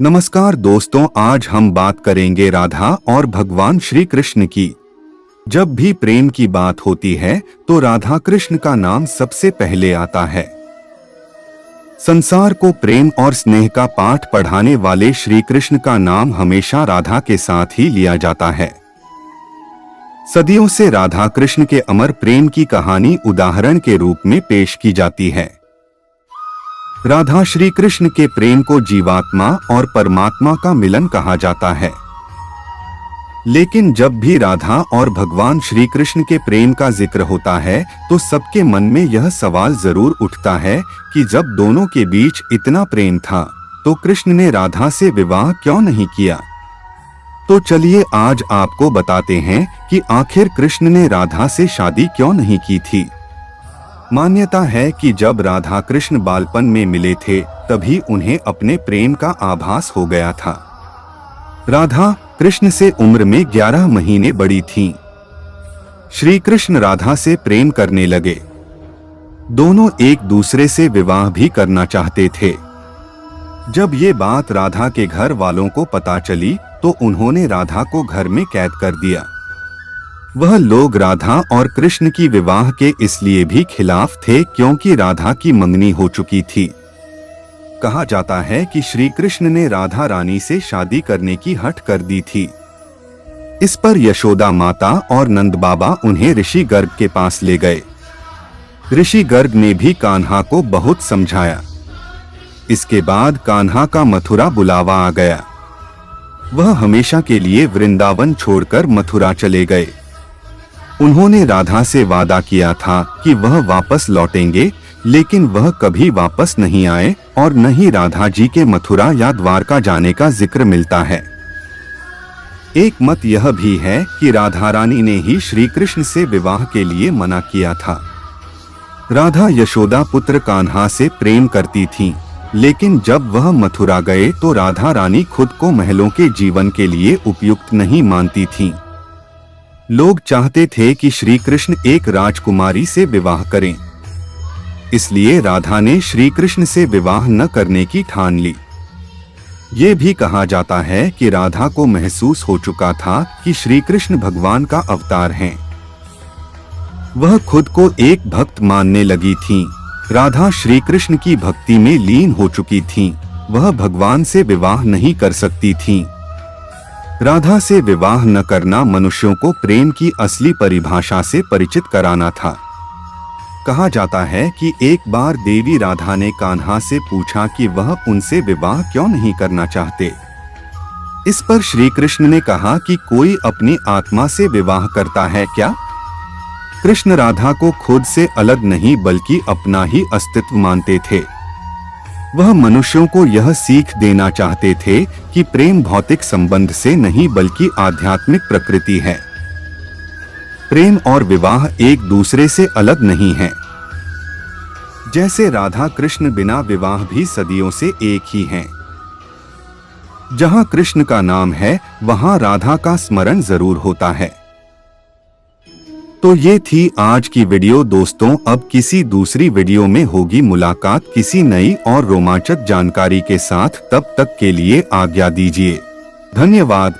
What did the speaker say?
नमस्कार दोस्तों, आज हम बात करेंगे राधा और भगवान श्री कृष्ण की। जब भी प्रेम की बात होती है तो राधा कृष्ण का नाम सबसे पहले आता है। संसार को प्रेम और स्नेह का पाठ पढ़ाने वाले श्री कृष्ण का नाम हमेशा राधा के साथ ही लिया जाता है। सदियों से राधा कृष्ण के अमर प्रेम की कहानी उदाहरण के रूप में पेश की जाती है। राधा श्री कृष्ण के प्रेम को जीवात्मा और परमात्मा का मिलन कहा जाता है। लेकिन जब भी राधा और भगवान श्री कृष्ण के प्रेम का जिक्र होता है तो सबके मन में यह सवाल जरूर उठता है कि जब दोनों के बीच इतना प्रेम था तो कृष्ण ने राधा से विवाह क्यों नहीं किया। तो चलिए आज आपको बताते हैं कि आखिर कृष्ण ने राधा से शादी क्यों नहीं की थी। मान्यता है कि जब राधा कृष्ण बालपन में मिले थे तभी उन्हें अपने प्रेम का आभास हो गया था। राधा कृष्ण से उम्र में 11 महीने बड़ी थीं। श्री कृष्ण राधा से प्रेम करने लगे। दोनों एक दूसरे से विवाह भी करना चाहते थे। जब ये बात राधा के घर वालों को पता चली तो उन्होंने राधा को घर में कैद कर दिया। वह लोग राधा और कृष्ण की विवाह के इसलिए भी खिलाफ थे क्योंकि राधा की मंगनी हो चुकी थी। कहा जाता है कि श्री कृष्ण ने राधा रानी से शादी करने की हठ कर दी थी। इस पर यशोदा माता और नंद बाबा उन्हें ऋषि गर्ग के पास ले गए। ऋषि गर्ग ने भी कान्हा को बहुत समझाया। इसके बाद कान्हा का मथुरा बुलावा आ गया। वह हमेशा के लिए वृंदावन छोड़कर मथुरा चले गए। उन्होंने राधा से वादा किया था कि वह वापस लौटेंगे, लेकिन वह कभी वापस नहीं आए और न ही राधा जी के मथुरा या द्वारका जाने का जिक्र मिलता है। एक मत यह भी है कि राधा रानी ने ही श्री कृष्ण से विवाह के लिए मना किया था। राधा यशोदा पुत्र कान्हा से प्रेम करती थीं, लेकिन जब वह मथुरा गए तो राधा रानी खुद को महलों के जीवन के लिए उपयुक्त नहीं मानती थीं। लोग चाहते थे कि श्री कृष्ण एक राजकुमारी से विवाह करें। इसलिए राधा ने श्री कृष्ण से विवाह न करने की ठान ली। ये भी कहा जाता है कि राधा को महसूस हो चुका था कि श्री कृष्ण भगवान का अवतार हैं। वह खुद को एक भक्त मानने लगी थीं। राधा श्री कृष्ण की भक्ति में लीन हो चुकी थीं। वह भगवान से विवाह नहीं कर सकती थीं। राधा से विवाह न करना मनुष्यों को प्रेम की असली परिभाषा से परिचित कराना था। कहा जाता है कि एक बार देवी राधा ने कान्हा से पूछा कि वह उनसे विवाह क्यों नहीं करना चाहते। इस पर श्री कृष्ण ने कहा कि कोई अपनी आत्मा से विवाह करता है क्या। कृष्ण राधा को खुद से अलग नहीं बल्कि अपना ही अस्तित्व मानते थे। वह मनुष्यों को यह सीख देना चाहते थे कि प्रेम भौतिक संबंध से नहीं बल्कि आध्यात्मिक प्रकृति है। प्रेम और विवाह एक दूसरे से अलग नहीं है। जैसे राधा कृष्ण बिना विवाह भी सदियों से एक ही हैं। जहां कृष्ण का नाम है वहां राधा का स्मरण जरूर होता है। तो ये थी आज की वीडियो दोस्तों। अब किसी दूसरी वीडियो में होगी मुलाकात किसी नई और रोमांचक जानकारी के साथ। तब तक के लिए आज्ञा दीजिए। धन्यवाद।